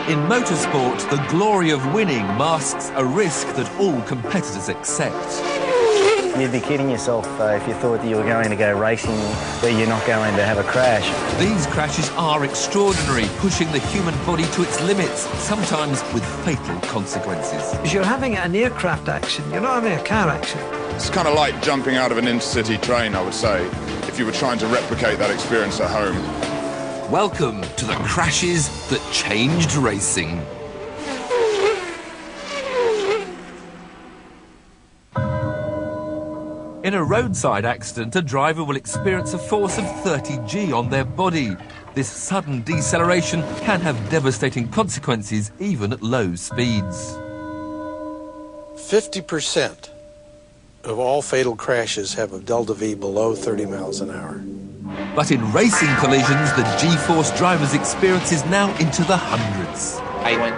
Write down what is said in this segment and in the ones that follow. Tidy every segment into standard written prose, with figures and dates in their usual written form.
In motorsport, the glory of winning masks a risk that all competitors accept. You'd be kidding yourself if you thought that you were going to go racing where you're not going to have a crash. These crashes are extraordinary, pushing the human body to its limits, sometimes with fatal consequences. Because you're having an aircraft accident, you're not having a car accident. It's kind of like jumping out of an intercity train, I would say, if you were trying to replicate that experience at home. Welcome to the crashes that changed racing. In a roadside accident, a driver will experience a force of 30 G on their body. This sudden deceleration can have devastating consequences even at low speeds. 50% of all fatal crashes have a delta V below 30 miles an hour. But in racing collisions, the G-force driver's experience is now into the hundreds. I went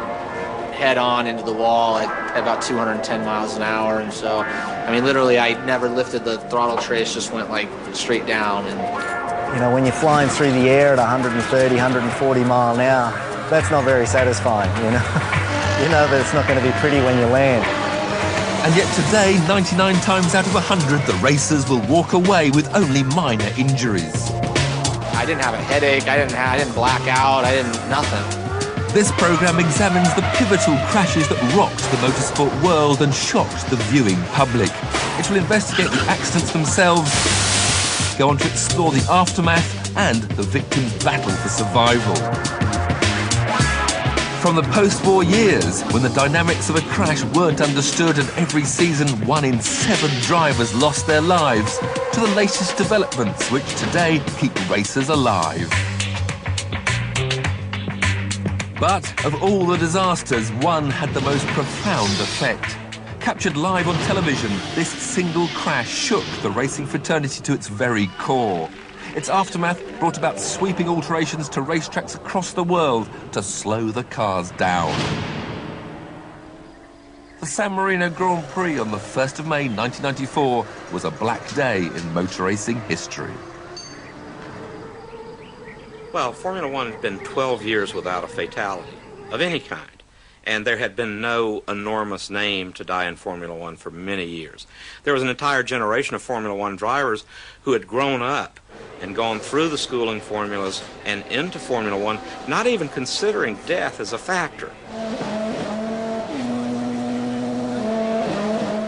head-on into the wall at about 210 miles an hour, and so, I mean, literally, I never lifted the throttle trace, just went, like, straight down. And you know, when you're flying through the air at 130, 140 mile an hour, that's not very satisfying, you know? You know that it's not going to be pretty when you land. And yet today, 99 times out of 100, the racers will walk away with only minor injuries. I didn't have a headache, I didn't black out, nothing. This programme examines the pivotal crashes that rocked the motorsport world and shocked the viewing public. It will investigate the accidents themselves, go on to explore the aftermath and the victims' battle for survival. From the post-war years, when the dynamics of a crash weren't understood and every season 1 in 7 drivers lost their lives, to the latest developments which today keep racers alive. But of all the disasters, one had the most profound effect. Captured live on television, this single crash shook the racing fraternity to its very core. Its aftermath brought about sweeping alterations to racetracks across the world to slow the cars down. The San Marino Grand Prix on the 1st of May 1994 was a black day in motor racing history. Well, Formula One had been 12 years without a fatality of any kind, and there had been no enormous name to die in Formula One for many years. There was an entire generation of Formula One drivers who had grown up and gone through the schooling formulas and into Formula One, not even considering death as a factor.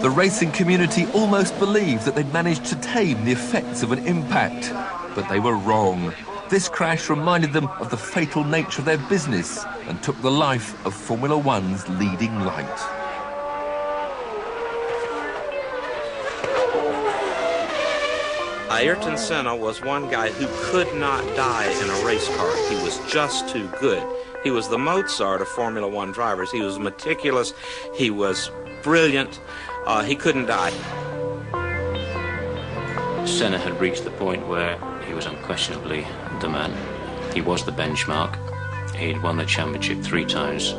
The racing community almost believed that they'd managed to tame the effects of an impact, but they were wrong. This crash reminded them of the fatal nature of their business and took the life of Formula One's leading light. Ayrton Senna was one guy who could not die in a race car. He was just too good. He was the Mozart of Formula One drivers. He was meticulous. He was brilliant. He couldn't die. Senna had reached the point where he was unquestionably the man. He was the benchmark. He'd won the championship 3 times.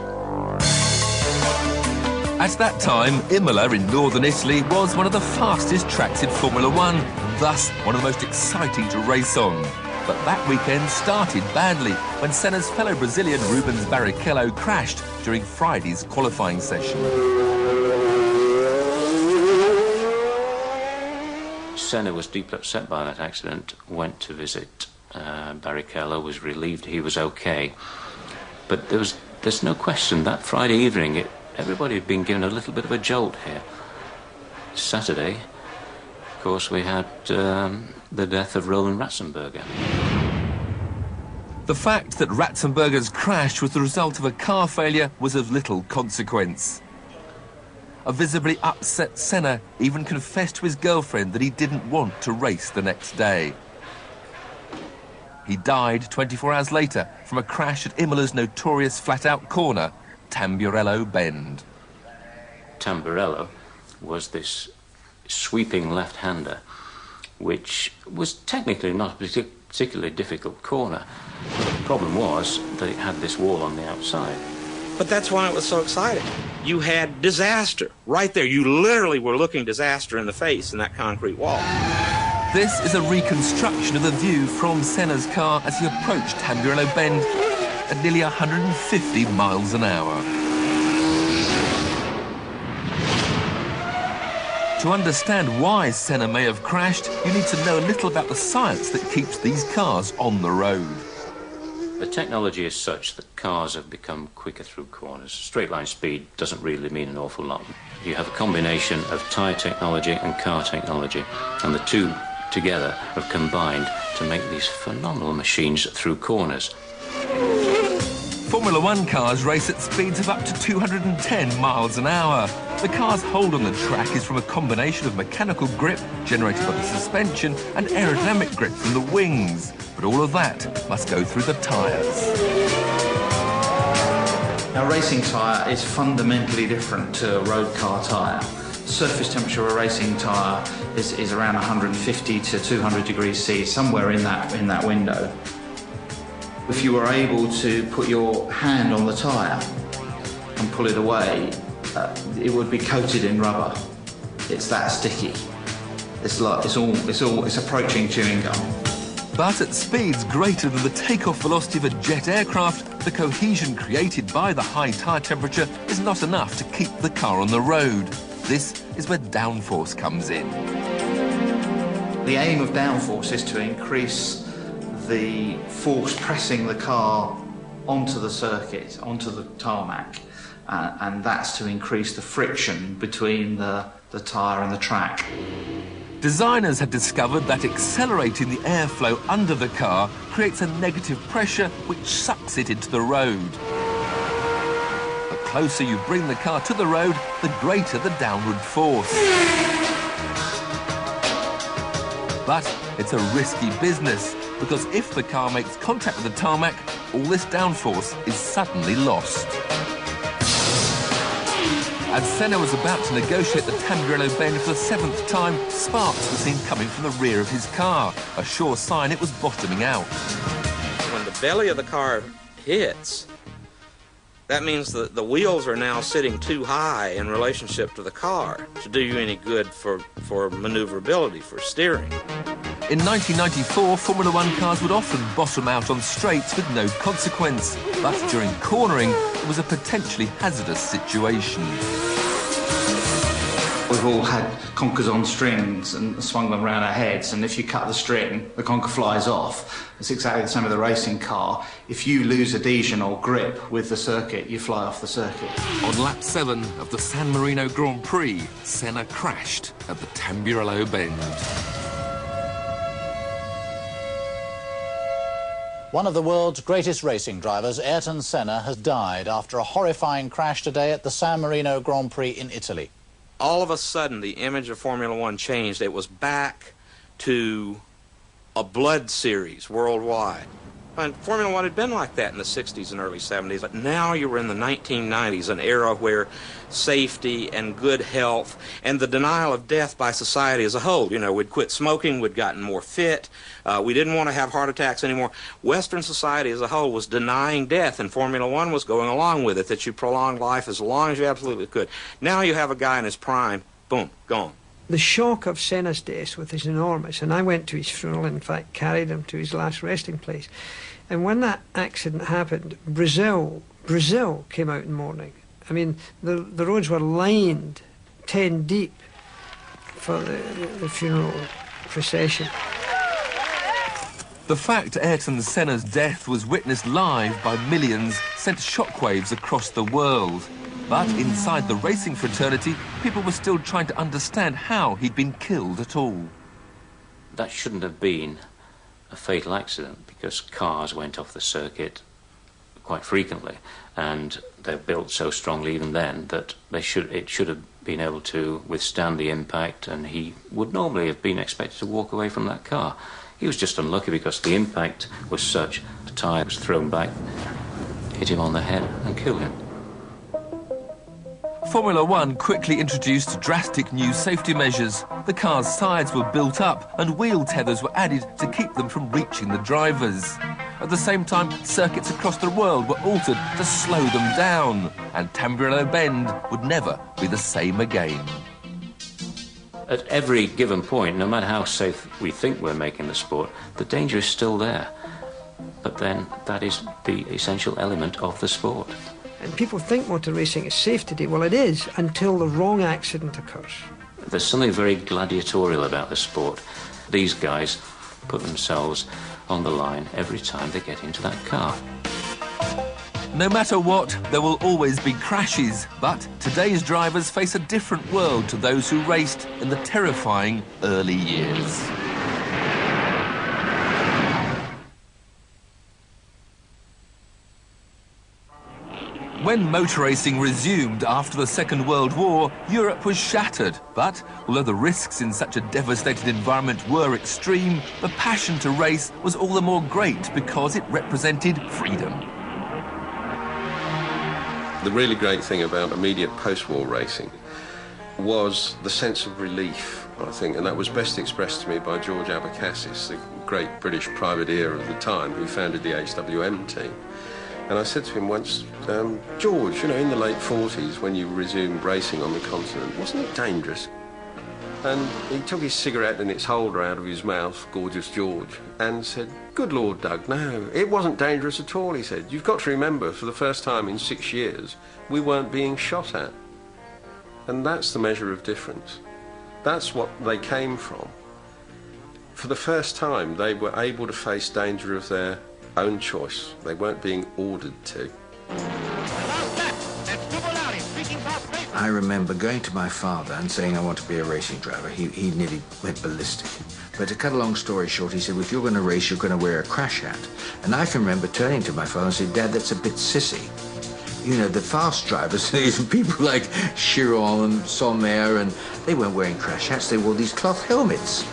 At that time, Imola in northern Italy was one of the fastest tracks in Formula One, thus one of the most exciting to race on. But that weekend started badly when Senna's fellow Brazilian Rubens Barrichello crashed during Friday's qualifying session. Senna was deeply upset by that accident, went to visit Barrichello, was relieved he was okay. But there's no question that Friday evening, everybody had been given a little bit of a jolt here. Saturday, of course, we had the death of Roland Ratzenberger. The fact that Ratzenberger's crash was the result of a car failure was of little consequence. A visibly upset Senna even confessed to his girlfriend that he didn't want to race the next day. He died 24 hours later from a crash at Imola's notorious flat-out corner, Tamburello Bend. Tamburello was this sweeping left-hander, which was technically not a particularly difficult corner. The problem was that it had this wall on the outside. But that's why it was so exciting. You had disaster right there. You literally were looking disaster in the face in that concrete wall. This is a reconstruction of the view from Senna's car as he approached Tamburello Bend. at nearly 150 miles an hour. To understand why Senna may have crashed, you need to know a little about the science that keeps these cars on the road. The technology is such that cars have become quicker through corners. Straight line speed doesn't really mean an awful lot. You have a combination of tyre technology and car technology, and the two together have combined to make these phenomenal machines through corners. Formula One cars race at speeds of up to 210 miles an hour. The car's hold on the track is from a combination of mechanical grip generated by the suspension and aerodynamic grip from the wings. But all of that must go through the tyres. A racing tyre is fundamentally different to a road car tyre. Surface temperature of a racing tyre is around 150 to 200 degrees C, somewhere in that window. If you were able to put your hand on the tyre and pull it away, it would be coated in rubber. It's that sticky. It's approaching chewing gum. But at speeds greater than the takeoff velocity of a jet aircraft, the cohesion created by the high tyre temperature is not enough to keep the car on the road. This is where downforce comes in. The aim of downforce is to increase the force pressing the car onto the circuit, onto the tarmac, and that's to increase the friction between the tyre and the track. Designers had discovered that accelerating the airflow under the car creates a negative pressure which sucks it into the road. The closer you bring the car to the road, the greater the downward force. But it's a risky business, because if the car makes contact with the tarmac, all this downforce is suddenly lost. As Senna was about to negotiate the Tamburello bend for the 7th time, sparks were seen coming from the rear of his car, a sure sign it was bottoming out. When the belly of the car hits, that means that the wheels are now sitting too high in relationship to the car to do you any good for maneuverability, for steering. In 1994, Formula One cars would often bottom out on straights with no consequence, but during cornering, it was a potentially hazardous situation. We've all had conkers on strings and swung them around our heads, and if you cut the string, the conker flies off. It's exactly the same with a racing car. If you lose adhesion or grip with the circuit, you fly off the circuit. On lap 7 of the San Marino Grand Prix, Senna crashed at the Tamburello bend. One of the world's greatest racing drivers, Ayrton Senna, has died after a horrifying crash today at the San Marino Grand Prix in Italy. All of a sudden, the image of Formula One changed. It was back to a blood series worldwide. And Formula One had been like that in the 60s and early 70s, but now you were in the 1990s, an era where safety and good health and the denial of death by society as a whole. You know, we'd quit smoking, we'd gotten more fit, we didn't want to have heart attacks anymore. Western society as a whole was denying death, and Formula One was going along with it, that you prolong life as long as you absolutely could. Now you have a guy in his prime, boom, gone. The shock of Senna's death was enormous, and I went to his funeral, in fact carried him to his last resting place. And when that accident happened, Brazil came out in mourning. I mean, the roads were lined 10 deep for the funeral procession. The fact Ayrton Senna's death was witnessed live by millions sent shockwaves across the world. But inside the racing fraternity, people were still trying to understand how he'd been killed at all. That shouldn't have been a fatal accident, because cars went off the circuit quite frequently, and they're built so strongly even then that it should have been able to withstand the impact, and he would normally have been expected to walk away from that car. He was just unlucky because the impact was such, the tyre was thrown back, hit him on the head and killed him. Formula One quickly introduced drastic new safety measures. The car's sides were built up and wheel tethers were added to keep them from reaching the drivers. At the same time, circuits across the world were altered to slow them down, and Tamburello Bend would never be the same again. At every given point, no matter how safe we think we're making the sport, the danger is still there. but then that is the essential element of the sport. And people think motor racing is safe today. Well, it is, until the wrong accident occurs. There's something very gladiatorial about the sport. These guys put themselves on the line every time they get into that car. No matter what, there will always be crashes, but today's drivers face a different world to those who raced in the terrifying early years. When motor racing resumed after the Second World War, Europe was shattered. But although the risks in such a devastated environment were extreme, the passion to race was all the more great because it represented freedom. The really great thing about immediate post-war racing was the sense of relief, I think, and that was best expressed to me by George Abacassis, the great British privateer of the time who founded the HWM team. And I said to him once, George, you know, in the late 40s, when you resumed racing on the continent, wasn't it dangerous? And he took his cigarette and its holder out of his mouth, gorgeous George, and said, good Lord, Doug, no, it wasn't dangerous at all, he said. You've got to remember, for the first time in 6 years, we weren't being shot at. And that's the measure of difference. That's what they came from. For the first time, they were able to face danger of their own choice. They weren't being ordered to. I remember going to my father and saying I want to be a racing driver. He nearly went ballistic. But to cut a long story short, he said, well, if you're going to race, you're going to wear a crash hat. And I can remember turning to my father and saying, Dad, that's a bit sissy. You know, the fast drivers, people like Chiron and Sommer, and they weren't wearing crash hats, they wore these cloth helmets.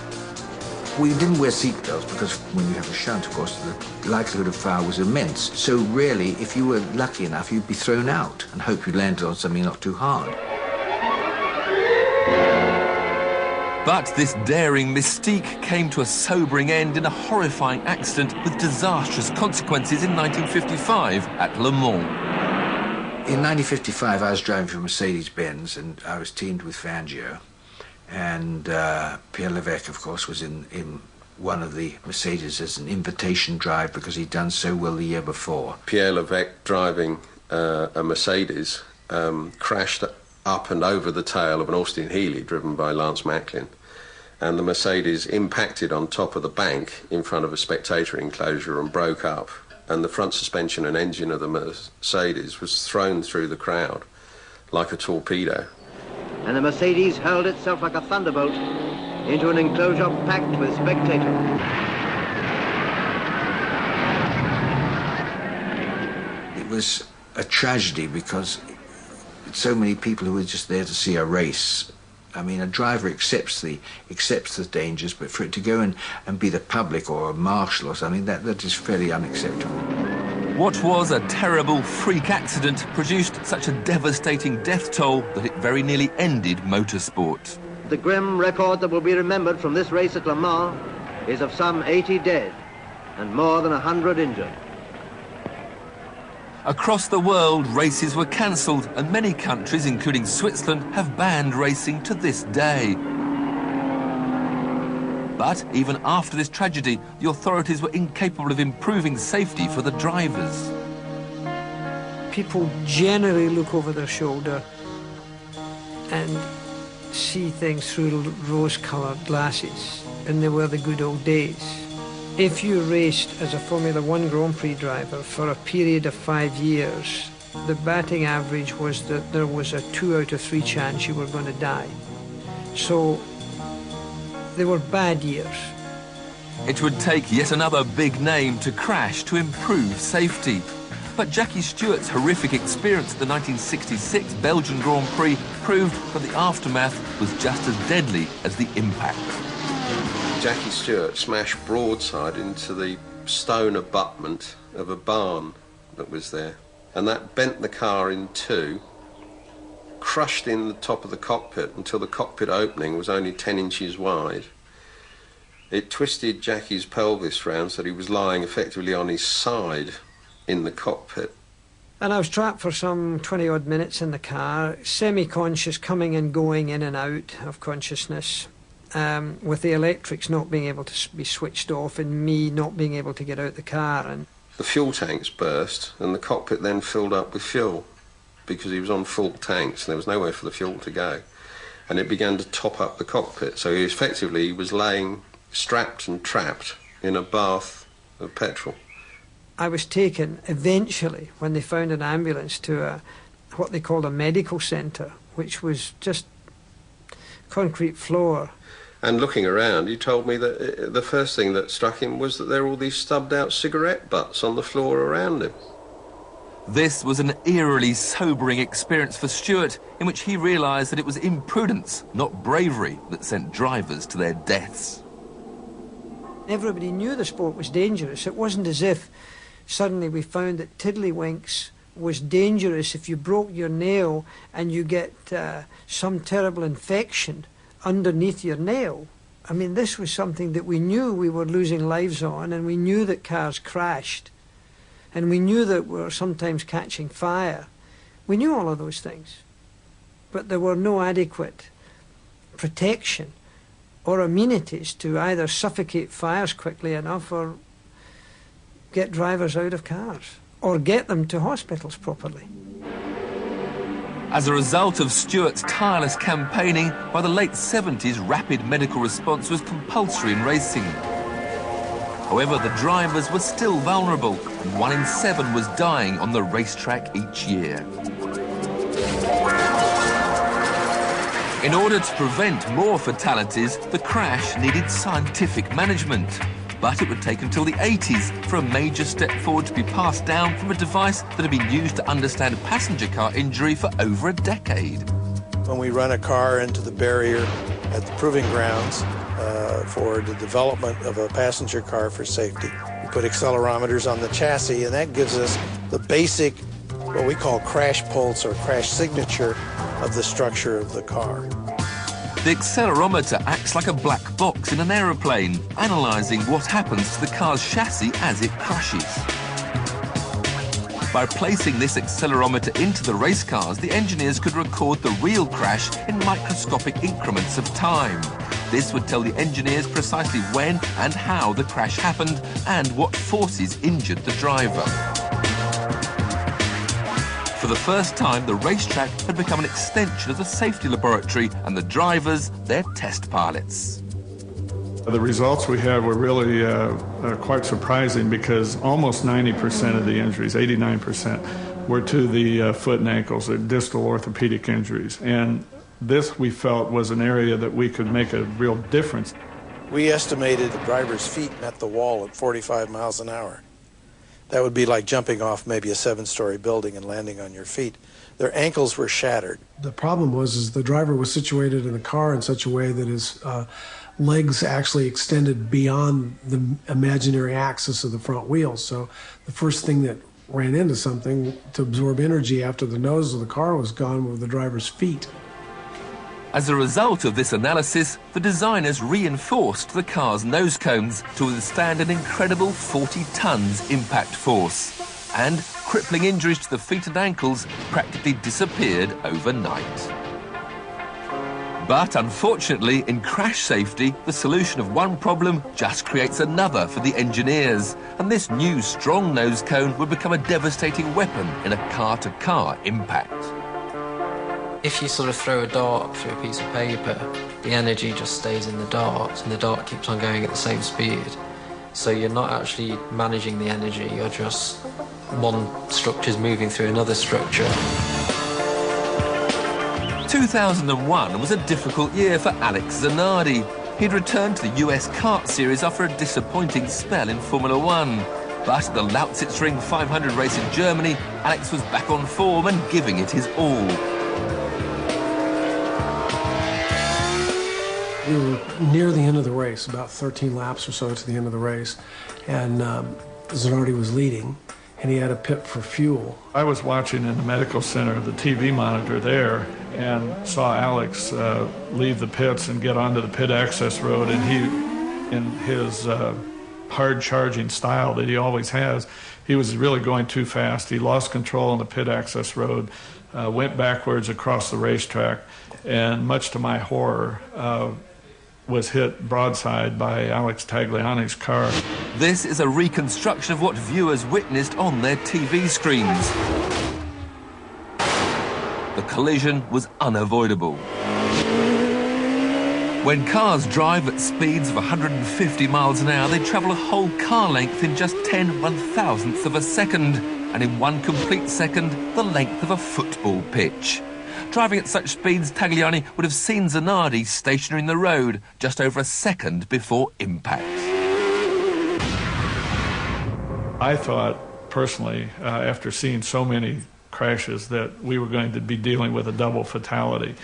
We didn't wear seatbelts because when you have a shunt, of course, the likelihood of fire was immense. So really, if you were lucky enough, you'd be thrown out and hope you landed on something not too hard. But this daring mystique came to a sobering end in a horrifying accident with disastrous consequences in 1955 at Le Mans. In 1955, I was driving for Mercedes-Benz and I was teamed with Fangio. And Pierre Levesque, of course, was in one of the Mercedes as an invitation drive because he'd done so well the year before. Pierre Levesque, driving a Mercedes, crashed up and over the tail of an Austin Healey driven by Lance Macklin. And the Mercedes impacted on top of the bank in front of a spectator enclosure and broke up. And the front suspension and engine of the Mercedes was thrown through the crowd like a torpedo. And the Mercedes hurled itself like a thunderbolt into an enclosure packed with spectators. It was a tragedy because so many people who were just there to see a race. I mean, a driver accepts the dangers, but for it to go and be the public or a marshal or something, that is fairly unacceptable. What was a terrible freak accident produced such a devastating death toll that it very nearly ended motorsport. The grim record that will be remembered from this race at Le Mans is of some 80 dead and more than 100 injured. Across the world, races were cancelled, and many countries, including Switzerland, have banned racing to this day. But even after this tragedy, the authorities were incapable of improving safety for the drivers. People generally look over their shoulder and see things through rose-coloured glasses, and they were the good old days. If you raced as a Formula One Grand Prix driver for a period of 5 years, the batting average was that there was a 2 out of 3 chance you were going to die. So they were bad years. It would take yet another big name to crash to improve safety. But Jackie Stewart's horrific experience at the 1966 Belgian Grand Prix proved that the aftermath was just as deadly as the impact. Jackie Stewart smashed broadside into the stone abutment of a barn that was there, and that bent the car in two, crushed in the top of the cockpit until the cockpit opening was only 10 inches wide. It twisted Jackie's pelvis round so that he was lying effectively on his side in the cockpit. And I was trapped for some 20-odd minutes in the car, semi-conscious, coming and going in and out of consciousness. With the electrics not being able to be switched off and me not being able to get out the car. And the fuel tanks burst and the cockpit then filled up with fuel because he was on full tanks and there was nowhere for the fuel to go. And it began to top up the cockpit. So he was laying strapped and trapped in a bath of petrol. I was taken eventually, when they found an ambulance, to what they called a medical centre, which was just concrete floor. And looking around, you told me that the first thing that struck him was that there were all these stubbed out cigarette butts on the floor around him. This was an eerily sobering experience for Stewart, in which he realised that it was imprudence, not bravery, that sent drivers to their deaths. Everybody knew the sport was dangerous. It wasn't as if suddenly we found that tiddlywinks was dangerous if you broke your nail and you get some terrible infection underneath your nail. I mean, this was something that we knew we were losing lives on, and we knew that cars crashed, and we knew that we were sometimes catching fire. We knew all of those things, but there were no adequate protection or amenities to either suffocate fires quickly enough or get drivers out of cars or get them to hospitals properly. As a result of Stewart's tireless campaigning, by the late 70s, rapid medical response was compulsory in racing. However, the drivers were still vulnerable, and 1 in 7 was dying on the racetrack each year. In order to prevent more fatalities, the crash needed scientific management. But it would take until the 80s for a major step forward to be passed down from a device that had been used to understand a passenger car injury for over a decade. When we run a car into the barrier at the proving grounds for the development of a passenger car for safety, we put accelerometers on the chassis, and that gives us the basic, what we call crash pulse or crash signature of the structure of the car. The accelerometer acts like a black box in an aeroplane, analysing what happens to the car's chassis as it crashes. By placing this accelerometer into the race cars, the engineers could record the real crash in microscopic increments of time. This would tell the engineers precisely when and how the crash happened and what forces injured the driver. For the first time, the racetrack had become an extension of the safety laboratory, and the drivers, their test pilots. The results we had were really quite surprising, because almost 90% of the injuries, 89%, were to the foot and ankles, the distal orthopedic injuries. And this, we felt, was an area that we could make a real difference. We estimated the driver's feet met the wall at 45 miles an hour. That would be like jumping off maybe a 7-story building and landing on your feet. Their ankles were shattered. The problem was the driver was situated in the car in such a way that his legs actually extended beyond the imaginary axis of the front wheels. So the first thing that ran into something to absorb energy after the nose of the car was gone were the driver's feet. As a result of this analysis, the designers reinforced the car's nose cones to withstand an incredible 40 tons impact force. And crippling injuries to the feet and ankles practically disappeared overnight. But unfortunately, in crash safety, the solution of one problem just creates another for the engineers. And this new strong nose cone would become a devastating weapon in a car-to-car impact. If you sort of throw a dart through a piece of paper, the energy just stays in the dart, and the dart keeps on going at the same speed. So you're not actually managing the energy, you're just one structure's moving through another structure. 2001 was a difficult year for Alex Zanardi. He'd returned to the US kart series after a disappointing spell in Formula One. But at the Lausitzring 500 race in Germany, Alex was back on form and giving it his all. We were near the end of the race, about 13 laps or so to the end of the race, and Zanardi was leading, and he had a pit for fuel. I was watching in the medical center, the TV monitor there, and saw Alex leave the pits and get onto the pit access road, and he, in his hard-charging style that he always has, he was really going too fast. He lost control on the pit access road, went backwards across the racetrack, and much to my horror, was hit broadside by Alex Tagliani's car. This is a reconstruction of what viewers witnessed on their TV screens. The collision was unavoidable. When cars drive at speeds of 150 miles an hour, they travel a whole car length in just 10/1000ths of a second, and in one complete second, the length of a football pitch. Driving at such speeds, Tagliani would have seen Zanardi stationary in the road just over a second before impact. I thought, personally, after seeing so many crashes, that we were going to be dealing with a double fatality.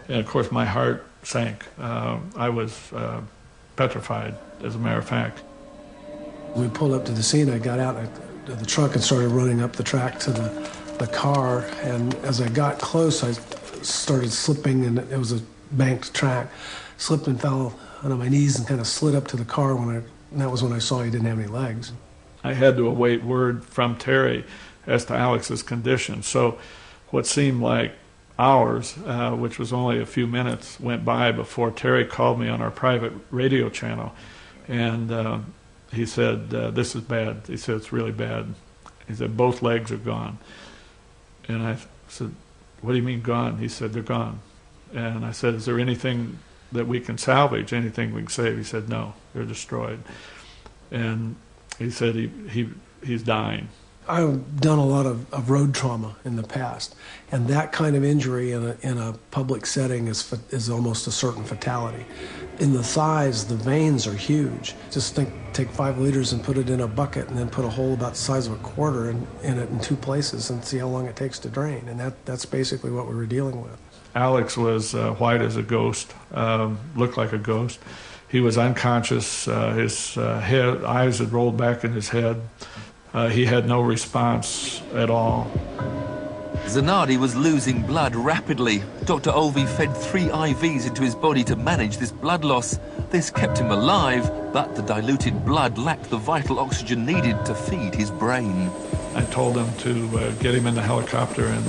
And of course, my heart sank. I was petrified, as a matter of fact. We pulled up to the scene. I got out of the truck and started running up the track to the car. And as I got close, I started slipping, and it was a banked track. Slipped and fell onto my knees and kind of slid up to the car. And that was when I saw he didn't have any legs. I had to await word from Terry as to Alex's condition. So what seemed like hours, which was only a few minutes, went by before Terry called me on our private radio channel. And he said, this is bad. He said, it's really bad. He said, both legs are gone. And I said, what do you mean gone? He said, they're gone. And I said, is there anything that we can salvage, anything we can save? He said, no, they're destroyed. And he said he's dying. I've done a lot of road trauma in the past, and that kind of injury in a public setting is almost a certain fatality. In the thighs, the veins are huge. Just take 5 liters and put it in a bucket and then put a hole about the size of a quarter in it in 2 places and see how long it takes to drain, and that's basically what we were dealing with. Alex was white as a ghost, looked like a ghost. He was unconscious. His eyes had rolled back in his head. He had no response at all. Zanardi was losing blood rapidly. Dr. Olvey fed 3 IVs into his body to manage this blood loss. This kept him alive, but the diluted blood lacked the vital oxygen needed to feed his brain. I told him to get him in the helicopter and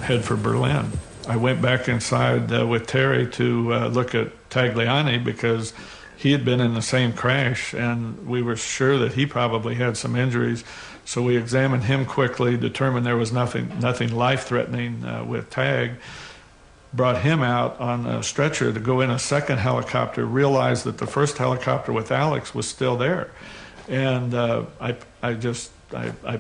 head for Berlin. I went back inside with Terry to look at Tagliani because he had been in the same crash, and we were sure that he probably had some injuries. So we examined him quickly, determined there was nothing life-threatening with Tag, brought him out on a stretcher to go in a second helicopter, realized that the first helicopter with Alex was still there. And I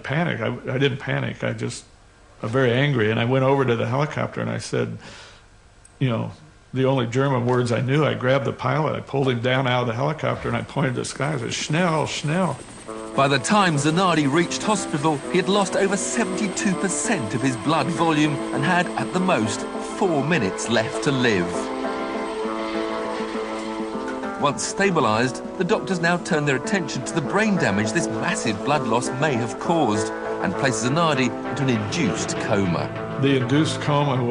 panicked. I didn't panic. I'm very angry. And I went over to the helicopter and I said, you know, the only German words I knew, I grabbed the pilot, I pulled him down out of the helicopter, and I pointed to the sky. I said, Schnell, Schnell. By the time Zanardi reached hospital, he had lost over 72% of his blood volume and had, at the most, 4 minutes left to live. Once stabilised, the doctors now turn their attention to the brain damage this massive blood loss may have caused and place Zanardi into an induced coma. The induced coma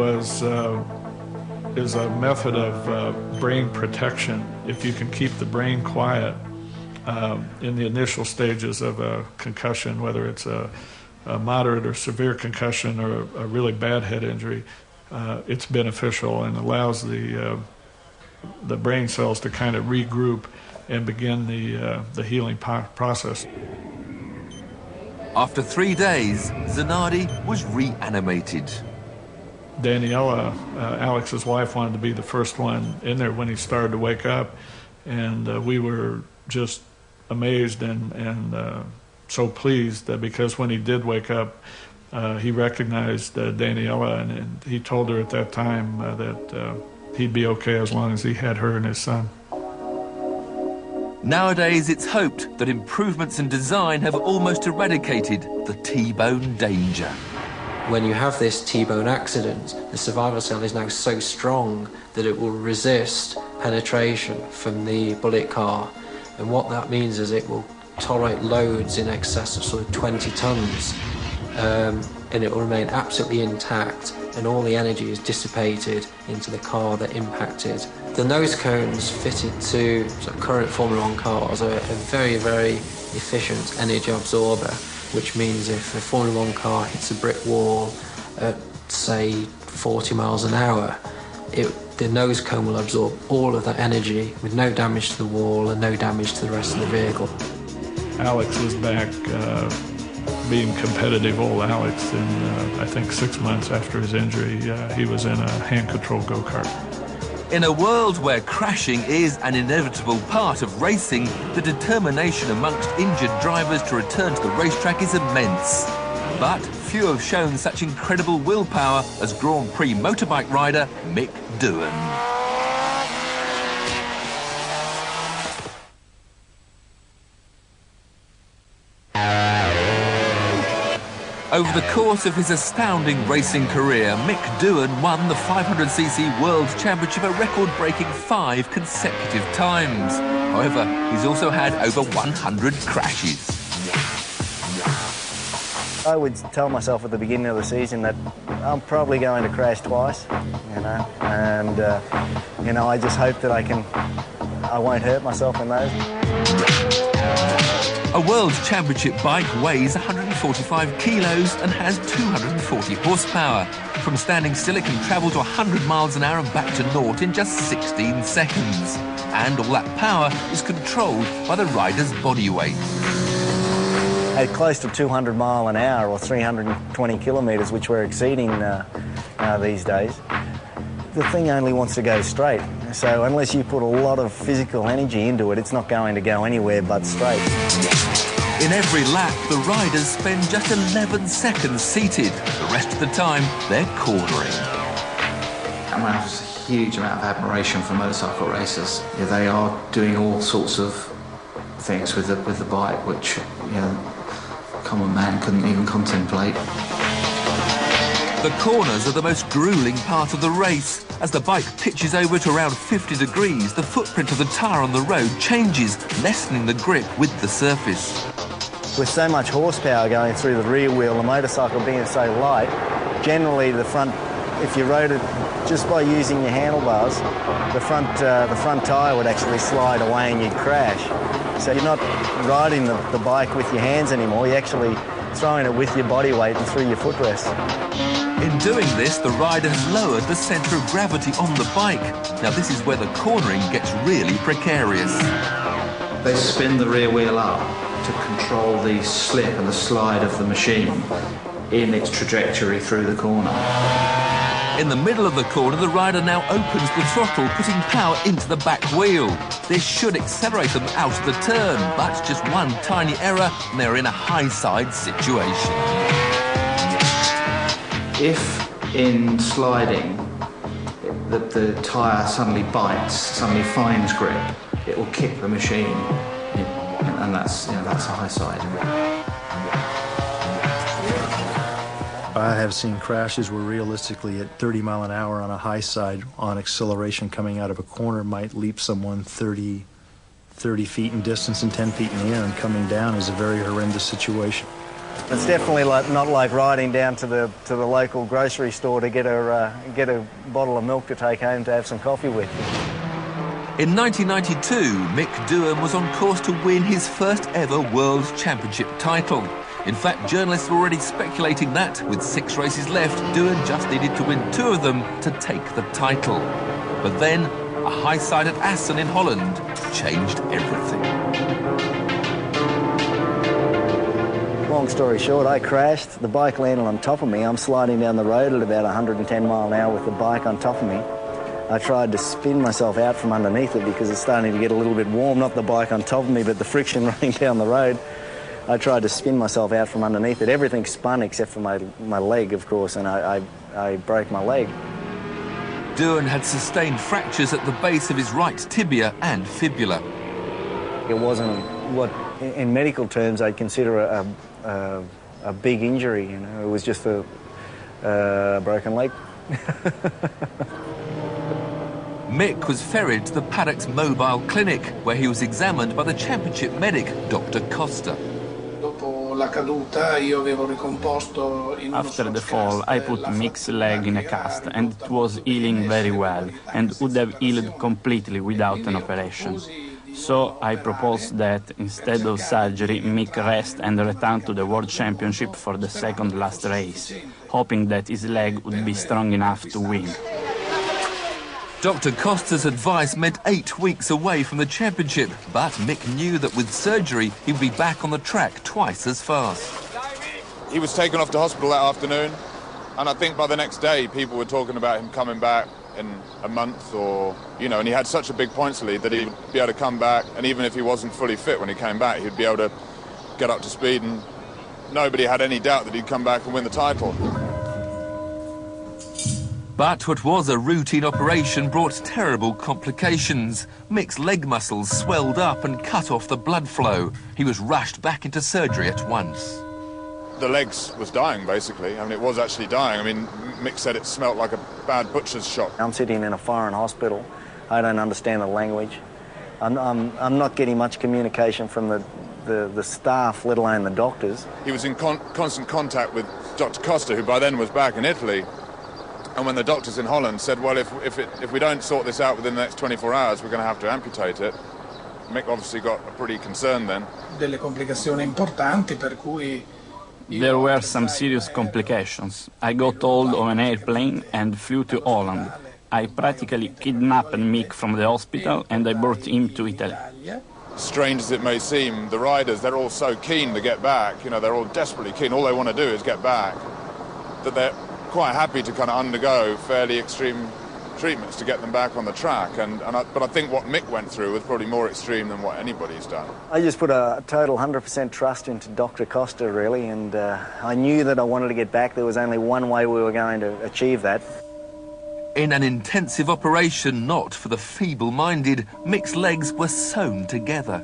is a method of brain protection. If you can keep the brain quiet in the initial stages of a concussion, whether it's a moderate or severe concussion or a really bad head injury, it's beneficial and allows the brain cells to kind of regroup and begin the healing process. After 3 days, Zanardi was reanimated. Daniela, Alex's wife, wanted to be the first one in there when he started to wake up, and we were just amazed and so pleased that because when he did wake up, he recognized Daniela, and he told her at that time that he'd be okay as long as he had her and his son. Nowadays, it's hoped that improvements in design have almost eradicated the T-bone danger. When you have this T-bone accident, the survival cell is now so strong that it will resist penetration from the bullet car. And what that means is it will tolerate loads in excess of sort of 20 tons. And it will remain absolutely intact, and all the energy is dissipated into the car that impacted. The nose cones fitted to current Formula 1 cars are a very, very efficient energy absorber, which means if a Formula 1 car hits a brick wall at, say, 40 miles an hour, it the nose cone will absorb all of that energy with no damage to the wall and no damage to the rest of the vehicle. Alex was back being competitive old Alex in, I think, 6 months after his injury. He was in a hand-controlled go-kart. In a world where crashing is an inevitable part of racing, the determination amongst injured drivers to return to the racetrack is immense. But few have shown such incredible willpower as Grand Prix motorbike rider Mick Doohan. Over the course of his astounding racing career, Mick Doohan won the 500cc World Championship a record-breaking 5 consecutive times. However, he's also had over 100 crashes. I would tell myself at the beginning of the season that I'm probably going to crash twice, you know, and, you know, I just hope that I won't hurt myself in those. A World Championship bike weighs 145 kilos and has 240 horsepower. From standing still, it can travel to 100 miles an hour and back to naught in just 16 seconds. And all that power is controlled by the rider's body weight. At close to 200 mile an hour or 320 kilometres, which we're exceeding these days, the thing only wants to go straight. So unless you put a lot of physical energy into it, it's not going to go anywhere but straight. In every lap, the riders spend just 11 seconds seated. The rest of the time, they're cornering. I have a huge amount of admiration for motorcycle racers. Yeah, they are doing all sorts of things with the bike, which, you know, common man couldn't even contemplate. The corners are the most gruelling part of the race. As the bike pitches over to around 50 degrees, the footprint of the tyre on the road changes, lessening the grip with the surface. With so much horsepower going through the rear wheel, the motorcycle being so light, generally the front, if you rode it just by using your handlebars, the front tyre would actually slide away and you'd crash. So you're not riding the bike with your hands anymore, you're actually throwing it with your body weight and through your footrest. In doing this, the rider has lowered the centre of gravity on the bike. Now this is where the cornering gets really precarious. They spin the rear wheel up to control the slip and the slide of the machine in its trajectory through the corner. In the middle of the corner, the rider now opens the throttle, putting power into the back wheel. This should accelerate them out of the turn, but just one tiny error and they're in a high-side situation. If in sliding the tyre suddenly bites, suddenly finds grip, it will kick the machine, and that's a high side. I have seen crashes where realistically at 30 mile an hour on a high side on acceleration coming out of a corner might leap someone 30 feet in distance and 10 feet in the air, and coming down is a very horrendous situation. It's definitely not like riding down to the local grocery store to get a bottle of milk to take home to have some coffee with. In 1992, Mick Doohan was on course to win his first ever World Championship title. In fact, journalists were already speculating that, with 6 races left, Doohan just needed to win 2 of them to take the title. But then, a high side at Assen in Holland changed everything. Long story short, I crashed, the bike landed on top of me. I'm sliding down the road at about 110 mile an hour with the bike on top of me. I tried to spin myself out from underneath it because it's starting to get a little bit warm, not the bike on top of me, but the friction running down the road. I tried to spin myself out from underneath it. Everything spun except for my leg, of course, and I broke my leg. Doohan had sustained fractures at the base of his right tibia and fibula. It wasn't what, in medical terms, I'd consider a big injury. You know, it was just a broken leg. Mick was ferried to the Paddock's mobile clinic, where he was examined by the championship medic, Dr. Costa. After the fall, I put Mick's leg in a cast, and it was healing very well, and would have healed completely without an operation. So I proposed that, instead of surgery, Mick rest and return to the World Championship for the second last race, hoping that his leg would be strong enough to win. Dr. Costa's advice meant 8 weeks away from the championship, but Mick knew that with surgery he would be back on the track twice as fast. He was taken off to hospital that afternoon, and I think by the next day people were talking about him coming back in a month or, you know, and he had such a big points lead that he would be able to come back, and even if he wasn't fully fit when he came back, he'd be able to get up to speed, and nobody had any doubt that he'd come back and win the title. But what was a routine operation brought terrible complications. Mick's leg muscles swelled up and cut off the blood flow. He was rushed back into surgery at once. The legs was dying, basically. I mean, it was actually dying. I mean, Mick said it smelt like a bad butcher's shop. I'm sitting in a foreign hospital. I don't understand the language. I'm not getting much communication from the staff, let alone the doctors. He was in constant contact with Dr. Costa, who by then was back in Italy. And when the doctors in Holland said, well, if we don't sort this out within the next 24 hours, we're going to have to amputate it, Mick obviously got pretty concerned then. Delle complicazioni importanti per cui there were some serious complications. I got hold of an airplane and flew to Holland. I practically kidnapped Mick from the hospital and I brought him to Italy. Strange as it may seem, the riders, they're all so keen to get back. You know, they're all desperately keen. All they want to do is get back. That they're quite happy to kind of undergo fairly extreme treatments to get them back on the track. But I think what Mick went through was probably more extreme than what anybody's done. I just put a total 100% trust into Dr. Costa, really, and I knew that I wanted to get back. There was only one way we were going to achieve that. In an intensive operation not for the feeble-minded, Mick's legs were sewn together.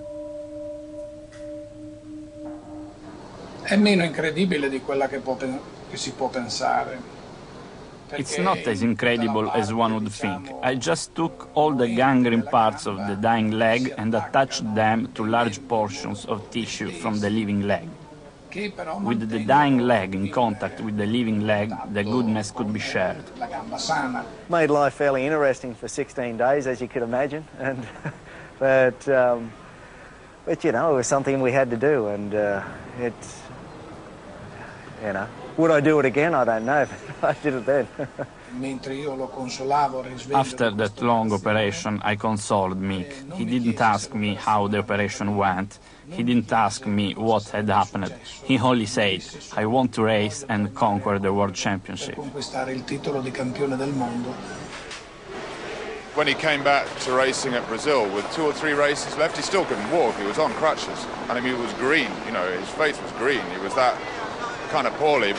È meno incredibile di quella che si può pensare. It's not as incredible as one would think. I just took all the gangrene parts of the dying leg and attached them to large portions of tissue from the living leg. With the dying leg in contact with the living leg, the goodness could be shared. Made life fairly interesting for 16 days, as you could imagine, and but you know, it was something we had to do, and you know, would I do it again? I don't know. I did it then. After that long operation, I consoled Mick. He didn't ask me how the operation went. He didn't ask me what had happened. He only said, I want to race and conquer the World Championship. When he came back to racing at Brazil with 2 or 3 races left, he still couldn't walk. He was on crutches. And I mean, he was green, you know, his face was green. He was that kind of poorly.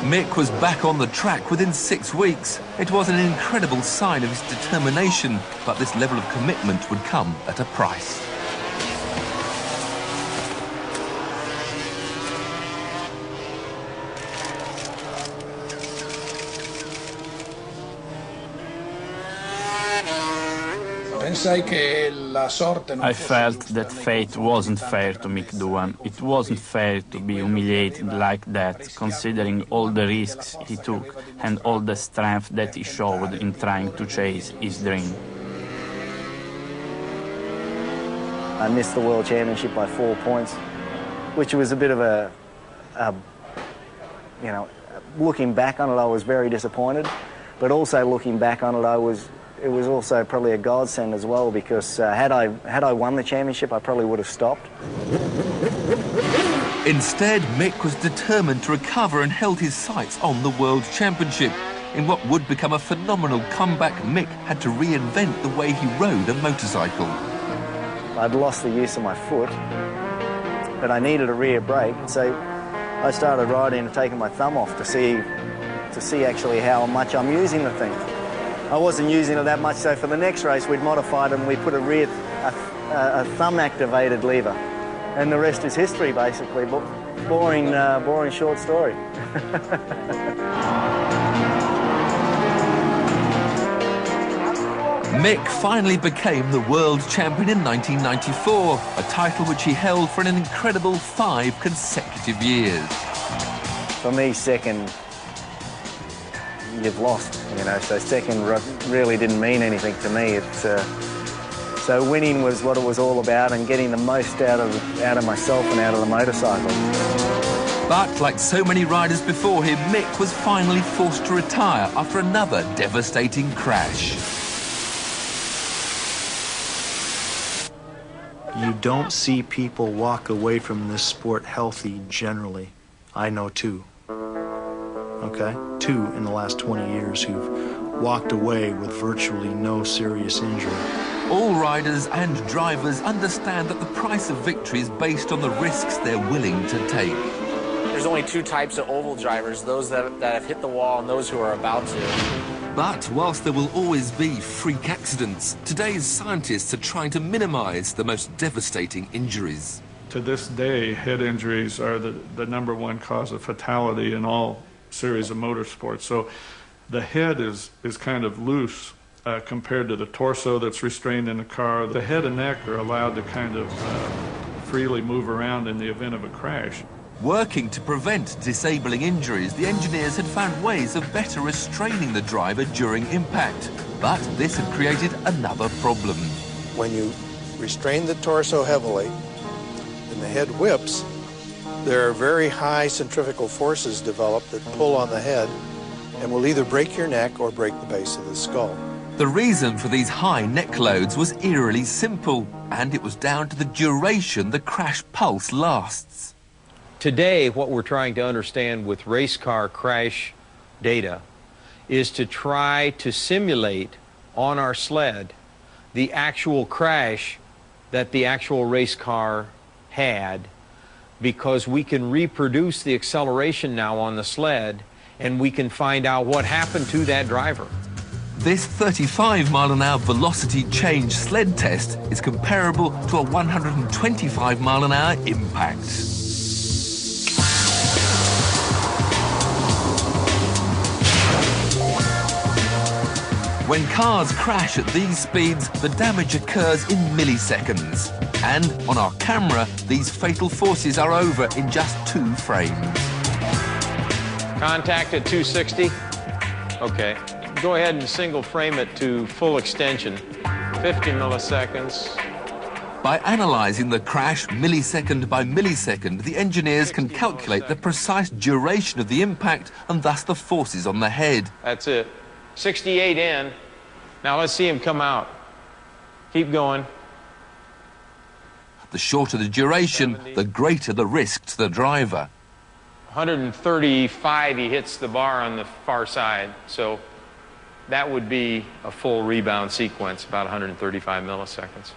Mick was back on the track within 6 weeks. It was an incredible sign of his determination, but this level of commitment would come at a price. I felt that fate wasn't fair to Mick Doohan. It wasn't fair to be humiliated like that, considering all the risks he took and all the strength that he showed in trying to chase his dream. I missed the World Championship by 4 points, which was a bit of a you know, looking back on it, I was very disappointed, but also looking back on it, it was also probably a godsend as well, because had I won the championship, I probably would have stopped. Instead, Mick was determined to recover and held his sights on the World Championship. In what would become a phenomenal comeback, Mick had to reinvent the way he rode a motorcycle. I'd lost the use of my foot, but I needed a rear brake, so I started riding and taking my thumb off to see actually how much I'm using the thing. I wasn't using it that much, so for the next race we'd modified it and we put a thumb-activated lever. And the rest is history, basically. Boring short story. Mick finally became the world champion in 1994, a title which he held for an incredible 5 consecutive years. For me, second, you've lost, you know, so second really didn't mean anything to me. So winning was what it was all about, and getting the most out of myself and out of the motorcycle. But like so many riders before him, Mick was finally forced to retire after another devastating crash. You don't see people walk away from this sport healthy generally. I know two. Okay? Two in the last 20 years who've walked away with virtually no serious injury. All riders and drivers understand that the price of victory is based on the risks they're willing to take. There's only two types of oval drivers, those that have hit the wall and those who are about to. But whilst there will always be freak accidents, today's scientists are trying to minimize the most devastating injuries. To this day, head injuries are the #1 cause of fatality in all series of motorsports. So the head is kind of loose compared to the torso that's restrained in the car. The head and neck are allowed to kind of freely move around in the event of a crash. Working to prevent disabling injuries, the engineers had found ways of better restraining the driver during impact. But this had created another problem. When you restrain the torso heavily and the head whips, there are very high centrifugal forces developed that pull on the head and will either break your neck or break the base of the skull. The reason for these high neck loads was eerily simple, and it was down to the duration the crash pulse lasts. Today, what we're trying to understand with race car crash data is to try to simulate on our sled the actual crash that the actual race car had, because we can reproduce the acceleration now on the sled and we can find out what happened to that driver. This 35-mile-an-hour velocity change sled test is comparable to a 125-mile-an-hour impact. When cars crash at these speeds, the damage occurs in milliseconds. And on our camera, these fatal forces are over in just 2 frames. Contact at 260. Okay. Go ahead and single frame it to full extension. 50 milliseconds. By analysing the crash millisecond by millisecond, the engineers can calculate the precise duration of the impact and thus the forces on the head. That's it. 68 in. Now let's see him come out. Keep going. The shorter the duration, the greater the risk to the driver. 135, he hits the bar on the far side. So that would be a full rebound sequence, about 135 milliseconds.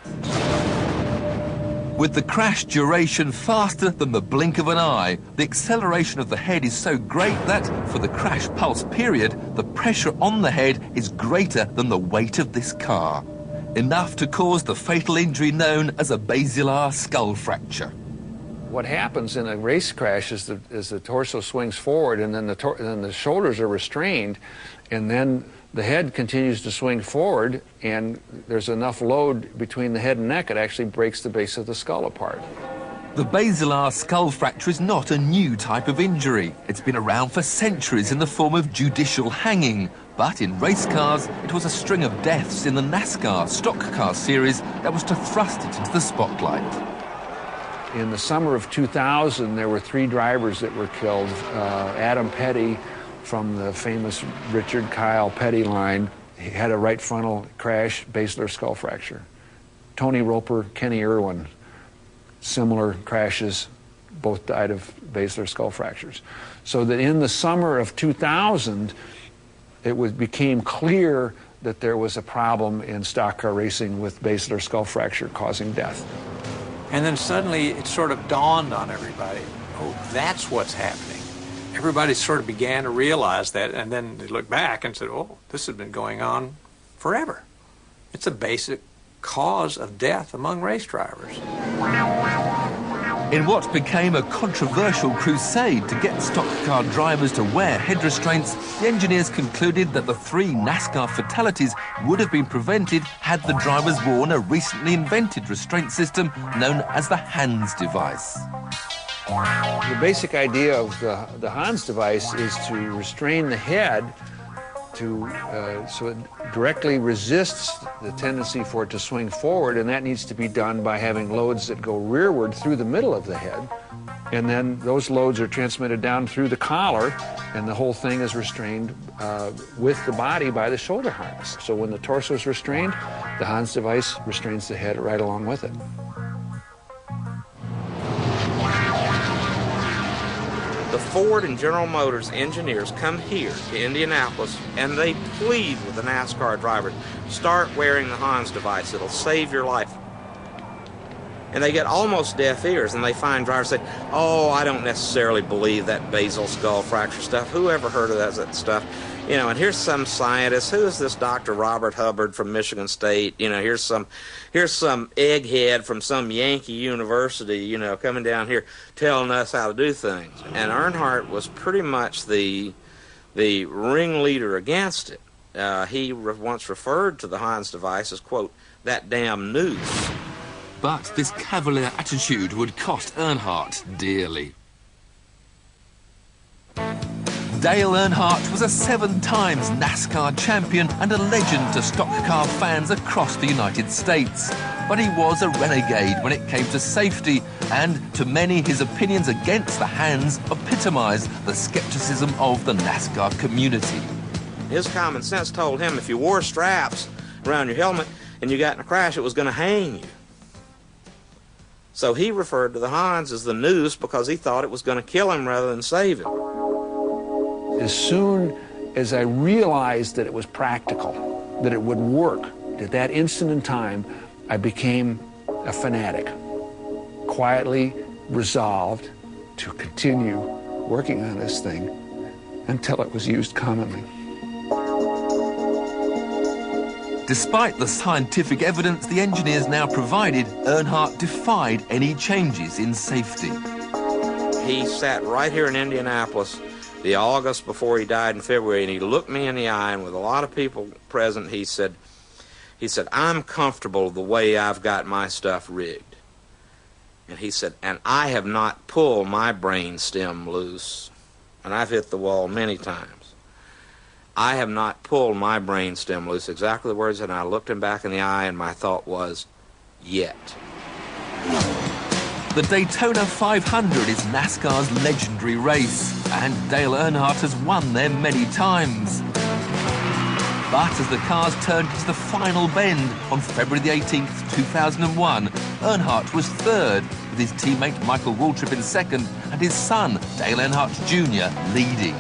With the crash duration faster than the blink of an eye, the acceleration of the head is so great that, for the crash pulse period, the pressure on the head is greater than the weight of this car. Enough to cause the fatal injury known as a basilar skull fracture. What happens in a race crash is the torso swings forward, and then the shoulders are restrained, and then the head continues to swing forward, and there's enough load between the head and neck, it actually breaks the base of the skull apart. The basilar skull fracture is not a new type of injury. It's been around for centuries in the form of judicial hanging. But in race cars, it was a string of deaths in the NASCAR stock car series that was to thrust it into the spotlight. In the summer of 2000, there were 3 drivers that were killed. Adam Petty, from the famous Richard Kyle Petty line, he had a right frontal crash, basilar skull fracture. Tony Roper, Kenny Irwin, similar crashes, both died of basilar skull fractures. So that in the summer of 2000, it became clear that there was a problem in stock car racing with basilar skull fracture causing death. And then suddenly it sort of dawned on everybody, oh, that's what's happening. Everybody sort of began to realize that, and then they looked back and said, oh, this has been going on forever. It's a basic cause of death among race drivers. In what became a controversial crusade to get stock car drivers to wear head restraints, the engineers concluded that the 3 NASCAR fatalities would have been prevented had the drivers worn a recently invented restraint system known as the Hans device. The basic idea of the Hans device is to restrain the head so it directly resists the tendency for it to swing forward, and that needs to be done by having loads that go rearward through the middle of the head, and then those loads are transmitted down through the collar, and the whole thing is restrained with the body by the shoulder harness. So when the torso is restrained, the Hans device restrains the head right along with it. Ford and General Motors engineers come here to Indianapolis and they plead with the NASCAR driver, start wearing the Hans device, it'll save your life. And they get almost deaf ears, and they find drivers say, oh, I don't necessarily believe that basal skull fracture stuff. Who ever heard of that stuff? You know, and here's some scientist. Who is this Dr. Robert Hubbard from Michigan State? You know, here's some egghead from some Yankee university, you know, coming down here telling us how to do things. And Earnhardt was pretty much the ringleader against it. He once referred to the Hans device as, quote, that damn noose. But this cavalier attitude would cost Earnhardt dearly. Dale Earnhardt was a 7-time NASCAR champion and a legend to stock car fans across the United States. But he was a renegade when it came to safety, and to many his opinions against the Hans epitomised the scepticism of the NASCAR community. His common sense told him if you wore straps around your helmet and you got in a crash, it was going to hang you. So he referred to the Hans as the noose because he thought it was going to kill him rather than save him. As soon as I realized that it was practical, that it would work, at that instant in time, I became a fanatic, quietly resolved to continue working on this thing until it was used commonly. Despite the scientific evidence the engineers now provided, Earnhardt defied any changes in safety. He sat right here in Indianapolis the August before he died in February, and he looked me in the eye, and with a lot of people present, he said, I'm comfortable the way I've got my stuff rigged. And he said, and I have not pulled my brain stem loose. And I've hit the wall many times. I have not pulled my brain stem loose. Exactly the words, and I looked him back in the eye, and my thought was, yet. The Daytona 500 is NASCAR's legendary race, and Dale Earnhardt has won there many times. But as the cars turned into the final bend on February the 18th, 2001, Earnhardt was third, with his teammate Michael Waltrip in second, and his son, Dale Earnhardt Jr., leading.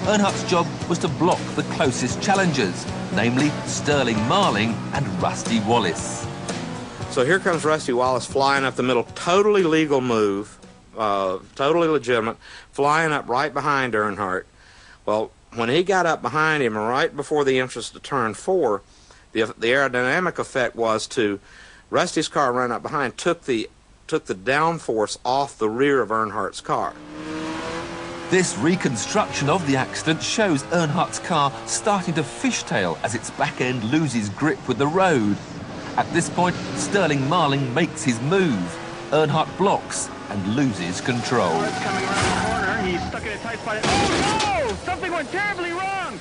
Earnhardt's job was to block the closest challengers, namely Sterling Marling and Rusty Wallace. So here comes Rusty Wallace flying up the middle, totally legal move, totally legitimate, flying up right behind Earnhardt. Well, when he got up behind him, right before the entrance to turn 4, the aerodynamic effect was to Rusty's car run up behind, took the downforce off the rear of Earnhardt's car. This reconstruction of the accident shows Earnhardt's car starting to fishtail as its back end loses grip with the road. At this point, Sterling Marling makes his move. Earnhardt blocks and loses control. Coming around the corner, he's stuck in a tight spot. Oh no! Something went terribly wrong!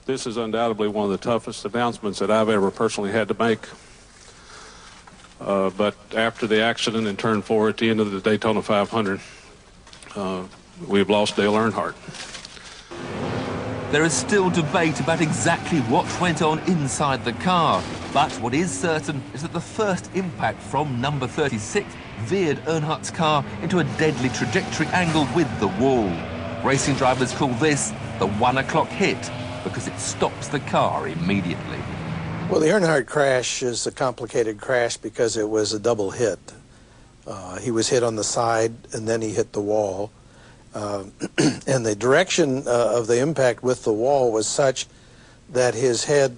This is undoubtedly one of the toughest announcements that I've ever personally had to make. But after the accident in turn 4 at the end of the Daytona 500, we've lost Dale Earnhardt. There is still debate about exactly what went on inside the car, but what is certain is that the first impact from number 36 veered Earnhardt's car into a deadly trajectory angle with the wall. Racing drivers call this the 1 o'clock hit because it stops the car immediately. Well, the Earnhardt crash is a complicated crash because it was a double hit. He was hit on the side, and then he hit the wall. And the direction of the impact with the wall was such that his head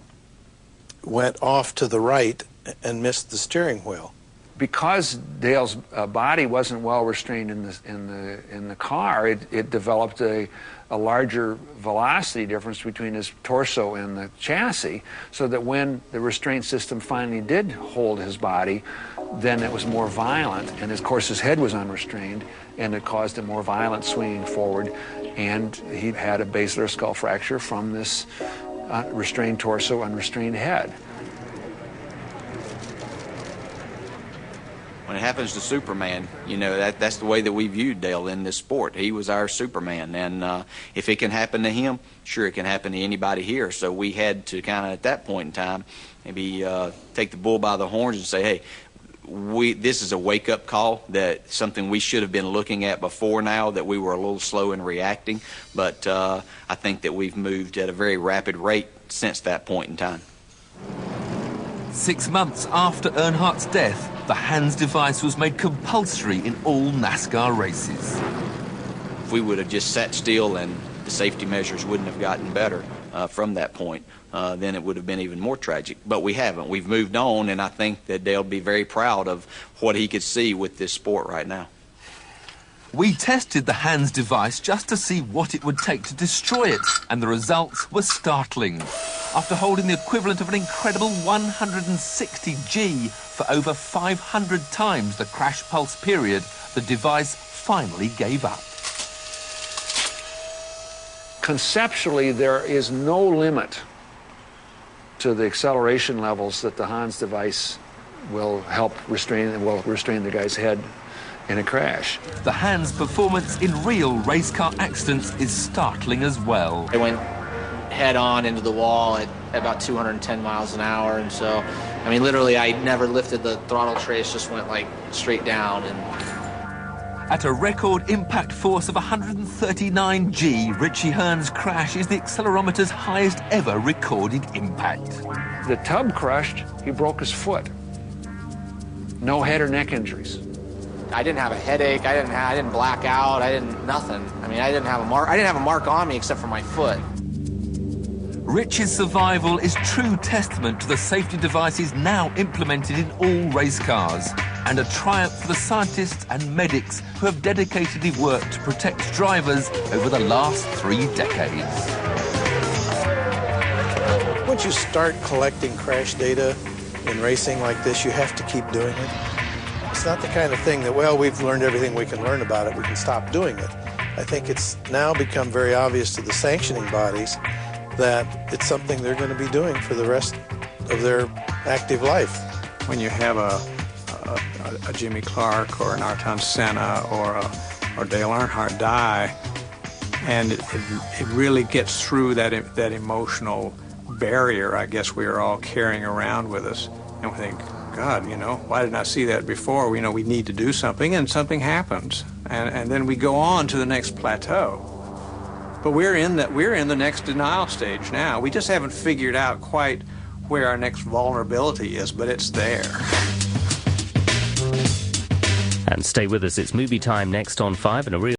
went off to the right and missed the steering wheel. Because Dale's body wasn't well restrained in the car, it developed a larger velocity difference between his torso and the chassis, so that when the restraint system finally did hold his body, then it was more violent, and of course his head was unrestrained, and it caused a more violent swinging forward, and he had a basilar skull fracture from this restrained torso, unrestrained head. When it happens to Superman, you know, that's the way that we viewed Dale in this sport. He was our Superman, and if it can happen to him, sure, it can happen to anybody here. So we had to kind of, at that point in time, maybe take the bull by the horns and say, hey, this is a wake-up call, that something we should have been looking at before now, that we were a little slow in reacting, but I think that we've moved at a very rapid rate since that point in time. 6 months after Earnhardt's death, the HANS device was made compulsory in all NASCAR races. If we would have just sat still and the safety measures wouldn't have gotten better from that point, then it would have been even more tragic. But we haven't. We've moved on, and I think that they'll be very proud of what he could see with this sport right now. We tested the HANS device just to see what it would take to destroy it, and the results were startling. After holding the equivalent of an incredible 160 G for over 500 times the crash pulse period, the device finally gave up. Conceptually, there is no limit to the acceleration levels that the HANS device will help restrain the guy's head in a crash. The HANS performance in real race car accidents is startling as well. I went head on into the wall at about 210 miles an hour, and so, I mean, literally, I never lifted the throttle trace, just went like straight down. And at a record impact force of 139 G, Richie Hearn's crash is the accelerometer's highest ever recorded impact. The tub crushed, he broke his foot. No head or neck injuries. I didn't have a headache, I didn't black out, nothing. I mean, I didn't have a mark on me except for my foot. Rich's survival is true testament to the safety devices now implemented in all race cars, and a triumph for the scientists and medics who have dedicatedly worked to protect drivers over the last 3 decades. Once you start collecting crash data in racing like this, you have to keep doing it. It's not the kind of thing that, well, we've learned everything we can learn about it, we can stop doing it. I think it's now become very obvious to the sanctioning bodies that it's something they're going to be doing for the rest of their active life. When you have a Jimmy Clark or an Ayrton Senna or Dale Earnhardt die, and it really gets through that emotional barrier, I guess, we are all carrying around with us, and we think, God, you know, why didn't I see that before? We know we need to do something, and something happens, and then we go on to the next plateau. But we're in the next denial stage now. We just haven't figured out quite where our next vulnerability is, but it's there. And stay with us. It's movie time next on 5 and a real